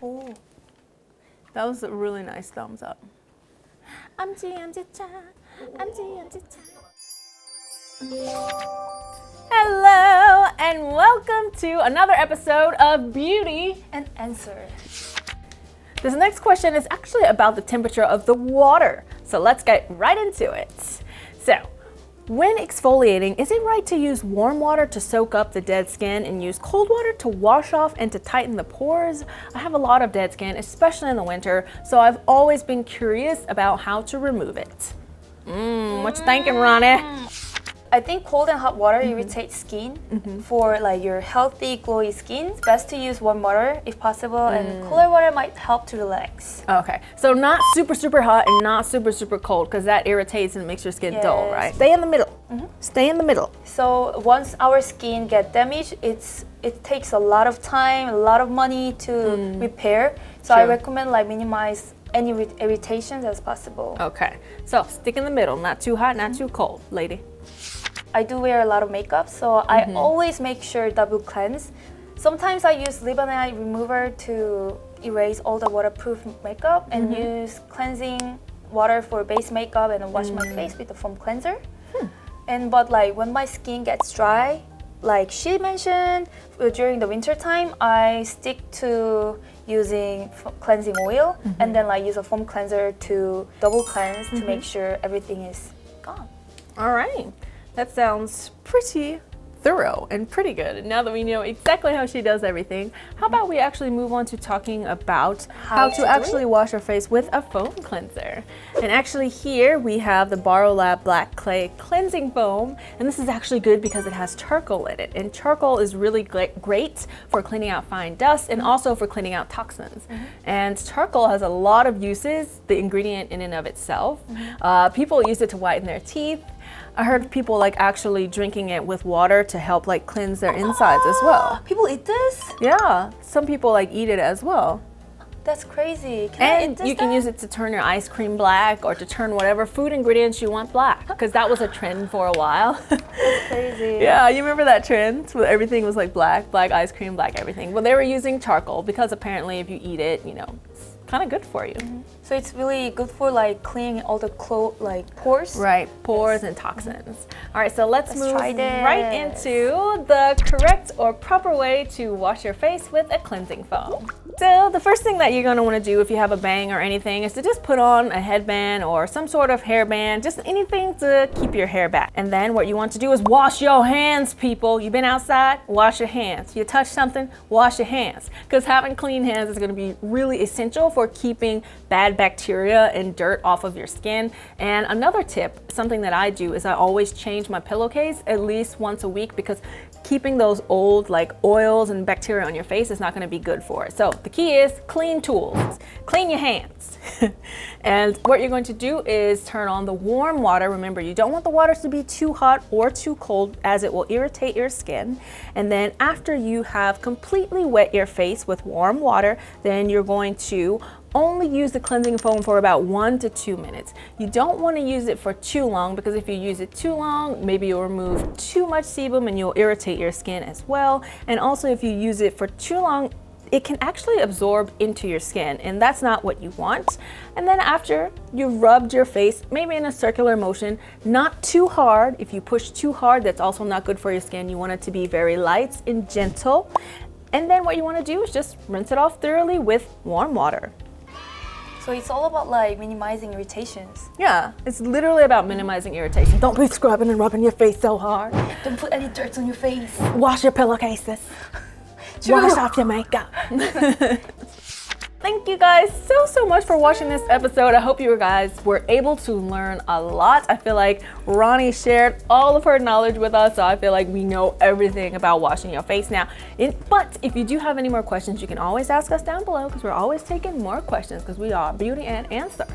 Oh. That was a really nice thumbs up. Hello and welcome to another episode of Beauty And Answer. This next question is actually about the temperature of the water. So let's get right into it. So, when exfoliating, is it right to use warm water to soak up the dead skin and use cold water to wash off and to tighten the pores? I have a lot of dead skin, especially in the winter, so I've always been curious about how to remove it. What you thinking, Ranhee? I think cold and hot water irritates skin. For like your healthy, glowy skin, it's best to use warm water if possible, and cooler water might help to relax. Okay, so not super hot and not super cold, because that irritates and makes your skin dull, right? Stay in the middle. Stay in the middle. So once our skin get damaged, it takes a lot of time, a lot of money to repair. So I recommend like minimize any irritations as possible. Okay, so stick in the middle, not too hot, not too cold, lady. I do wear a lot of makeup, so I always make sure double cleanse. Sometimes I use BnA remover to erase all the waterproof makeup and use cleansing water for base makeup and wash my face with the foam cleanser. But like when my skin gets dry, like she mentioned, during the winter time, I stick to using cleansing oil and then like use a foam cleanser to double cleanse to make sure everything is gone. All right. That sounds pretty thorough and pretty good. And now that we know exactly how she does everything, how about we actually move on to talking about how to actually wash our face with a foam cleanser. And actually here we have the Barulab Black Clay Cleansing Foam. And this is actually good because it has charcoal in it. And charcoal is really great for cleaning out fine dust and also for cleaning out toxins. And charcoal has a lot of uses, the ingredient in and of itself. People use it to whiten their teeth. I heard people like actually drinking it with water to help like cleanse their insides as well. People eat this? Yeah, some people like eat it as well. That's crazy. Can I eat this you can use it to turn your ice cream black or to turn whatever food ingredients you want black, because that was a trend for a while. That's crazy. Yeah, you remember that trend where everything was like black ice cream, black everything. Well, they were using charcoal because apparently if you eat it, you know, it's kind of good for you. So it's really good for like cleaning all the pores? Right, pores and toxins. All right, so let's move try this. right into the correct or proper way to wash your face with a cleansing foam. So the first thing that you're gonna wanna do if you have a bang or anything is to just put on a headband or some sort of hairband, just anything to keep your hair back. And then what you want to do is wash your hands, people. You've been outside, wash your hands. You touch something, wash your hands. Because having clean hands is gonna be really essential for keeping bad bacteria and dirt off of your skin. And another tip, something that I do, is I always change my pillowcase at least once a week, because keeping those old like oils and bacteria on your face is not going to be good for it. So the key is clean tools, clean your hands. And what you're going to do is turn on the warm water. Remember, you don't want the water to be too hot or too cold, as it will irritate your skin. And then after you have completely wet your face with warm water, then you're going to only use the cleansing foam for about 1 to 2 minutes. You don't want to use it for too long, because if you use it too long, maybe you'll remove too much sebum and you'll irritate your skin as well. And also if you use it for too long, it can actually absorb into your skin, and that's not what you want. And then after you've rubbed your face, maybe in a circular motion, not too hard. If you push too hard, that's also not good for your skin. You want it to be very light and gentle. And then what you want to do is just rinse it off thoroughly with warm water. So it's all about like minimizing irritations. Yeah, it's literally about minimizing irritation. Don't be scrubbing and rubbing your face so hard. Don't put any dirt on your face. Wash your pillowcases. Wash off your makeup. Thank you guys so much for watching this episode. I hope you guys were able to learn a lot. I feel like Ranhee shared all of her knowledge with us, so I feel like we know everything about washing your face now. But if you do have any more questions, you can always ask us down below, because we're always taking more questions, because we are Beauty and Answer.